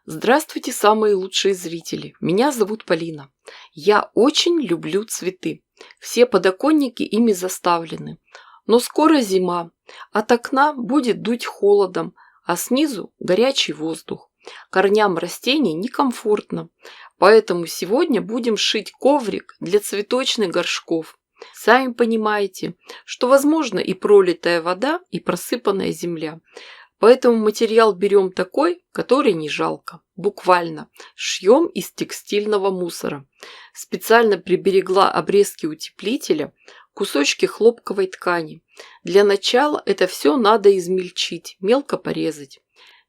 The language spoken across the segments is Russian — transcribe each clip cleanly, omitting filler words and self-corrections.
Здравствуйте, самые лучшие зрители! Меня зовут Полина. Я очень люблю цветы. Все подоконники ими заставлены. Но скоро зима. От окна будет дуть холодом, а снизу горячий воздух. Корням растений некомфортно. Поэтому сегодня будем шить коврик для цветочных горшков. Сами понимаете, что возможно и пролитая вода, и просыпанная земля. Поэтому материал берем такой, который не жалко. Буквально шьем из текстильного мусора. Специально приберегла обрезки утеплителя, кусочки хлопковой ткани. Для начала это все надо измельчить, мелко порезать.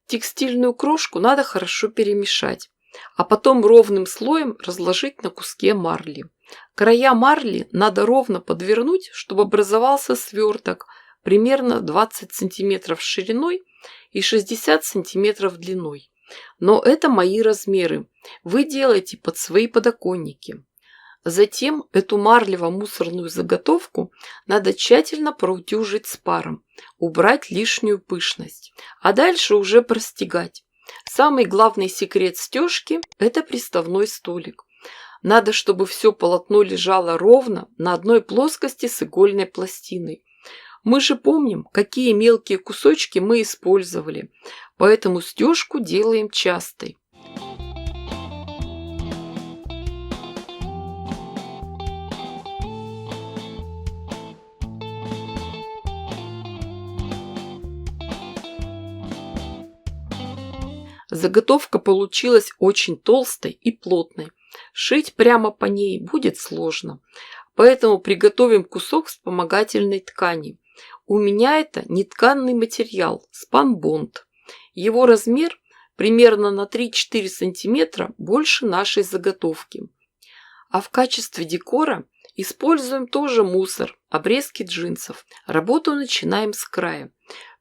Текстильную крошку надо хорошо перемешать, а потом ровным слоем разложить на куске марли. Края марли надо ровно подвернуть, чтобы образовался сверток примерно 20 см шириной и 60 см длиной. Но это мои размеры. Вы делаете под свои подоконники. Затем эту марлево-мусорную заготовку надо тщательно проутюжить с паром, убрать лишнюю пышность, а дальше уже простегать. Самый главный секрет стежки – это приставной столик. Надо, чтобы все полотно лежало ровно на одной плоскости с игольной пластиной. Мы же помним, какие мелкие кусочки мы использовали, поэтому стежку делаем частой. Заготовка получилась очень толстой и плотной. Шить прямо по ней будет сложно, поэтому приготовим кусок вспомогательной ткани. У меня это нетканный материал, спанбонд. Его размер примерно на 3-4 см больше нашей заготовки. А в качестве декора используем тоже мусор, обрезки джинсов. Работу начинаем с края.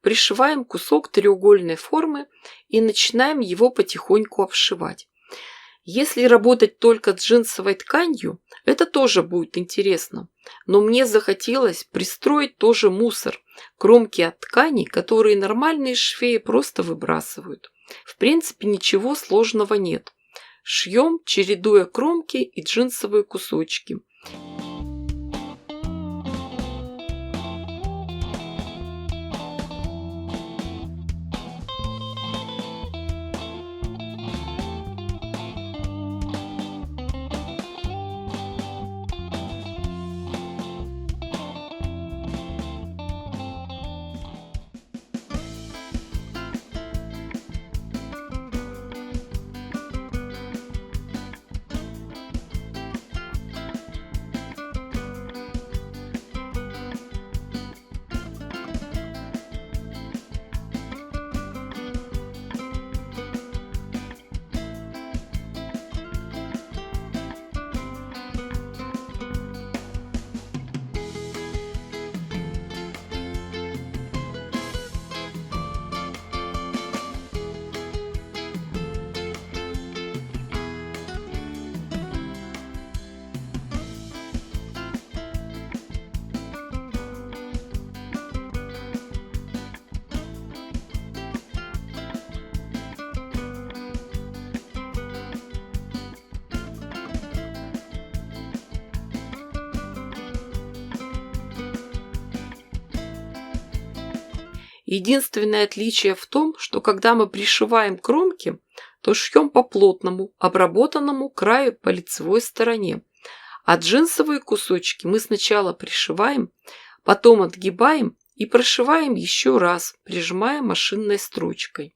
Пришиваем кусок треугольной формы и начинаем его потихоньку обшивать. Если работать только с джинсовой тканью, это тоже будет интересно. Но мне захотелось пристроить тоже мусор, кромки от ткани, которые нормальные швеи просто выбрасывают. В принципе, ничего сложного нет. Шьем, чередуя кромки и джинсовые кусочки. Единственное отличие в том, что когда мы пришиваем кромки, то шьем по плотному, обработанному краю по лицевой стороне. А джинсовые кусочки мы сначала пришиваем, потом отгибаем и прошиваем еще раз, прижимая машинной строчкой.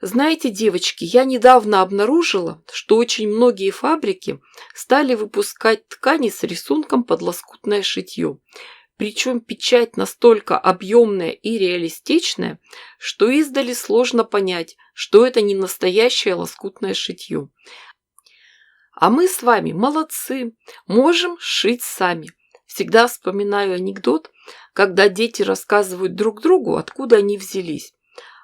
Знаете, девочки, я недавно обнаружила, что очень многие фабрики стали выпускать ткани с рисунком под лоскутное шитье. Причем печать настолько объемная и реалистичная, что издали сложно понять, что это не настоящее лоскутное шитье. А мы с вами молодцы, можем шить сами. Всегда вспоминаю анекдот, когда дети рассказывают друг другу, откуда они взялись.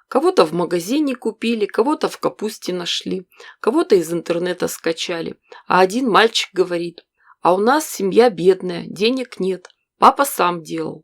Кого-то в магазине купили, кого-то в капусте нашли, кого-то из интернета скачали. А один мальчик говорит: «А у нас семья бедная, денег нет, папа сам делал».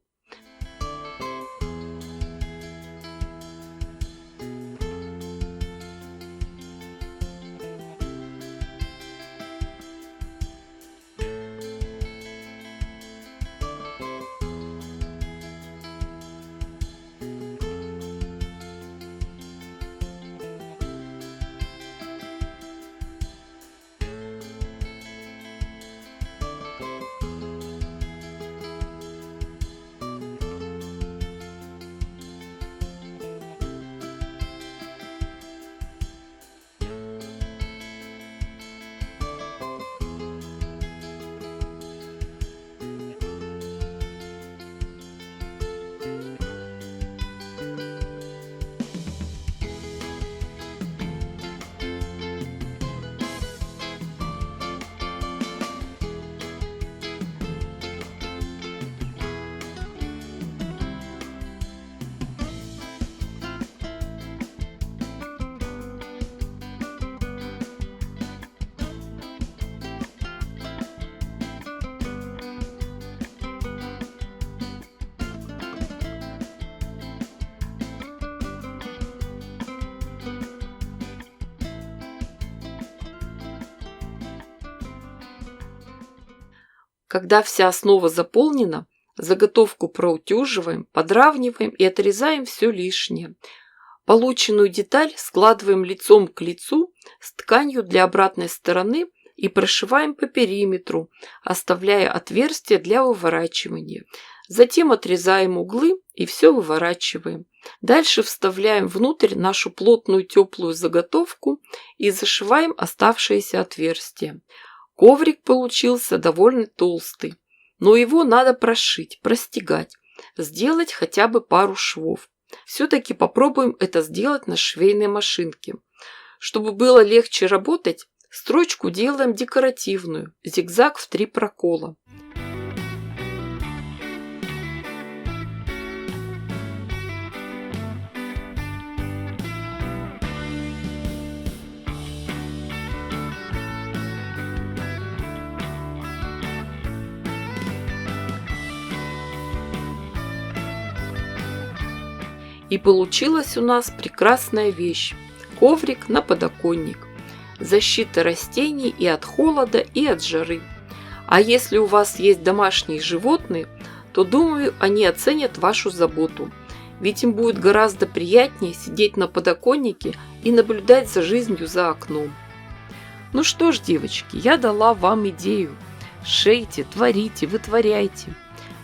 Когда вся основа заполнена, заготовку проутюживаем, подравниваем и отрезаем все лишнее. Полученную деталь складываем лицом к лицу с тканью для обратной стороны и прошиваем по периметру, оставляя отверстия для выворачивания. Затем отрезаем углы и все выворачиваем. Дальше вставляем внутрь нашу плотную теплую заготовку и зашиваем оставшиеся отверстия. Коврик получился довольно толстый, но его надо прошить, простегать, сделать хотя бы пару швов. Все-таки попробуем это сделать на швейной машинке. Чтобы было легче работать, строчку делаем декоративную, зигзаг в 3 прокола. И получилась у нас прекрасная вещь – коврик на подоконник. Защита растений и от холода, и от жары. А если у вас есть домашние животные, то, думаю, они оценят вашу заботу. Ведь им будет гораздо приятнее сидеть на подоконнике и наблюдать за жизнью за окном. Ну что ж, девочки, я дала вам идею. Шейте, творите, вытворяйте.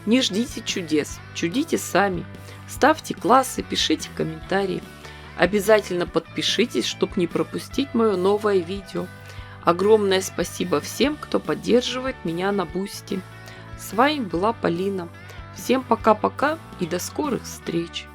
Не ждите чудес, чудите сами. Ставьте классы, пишите комментарии. Обязательно подпишитесь, чтобы не пропустить мое новое видео. Огромное спасибо всем, кто поддерживает меня на Бусти. С вами была Полина. Всем пока-пока и до скорых встреч!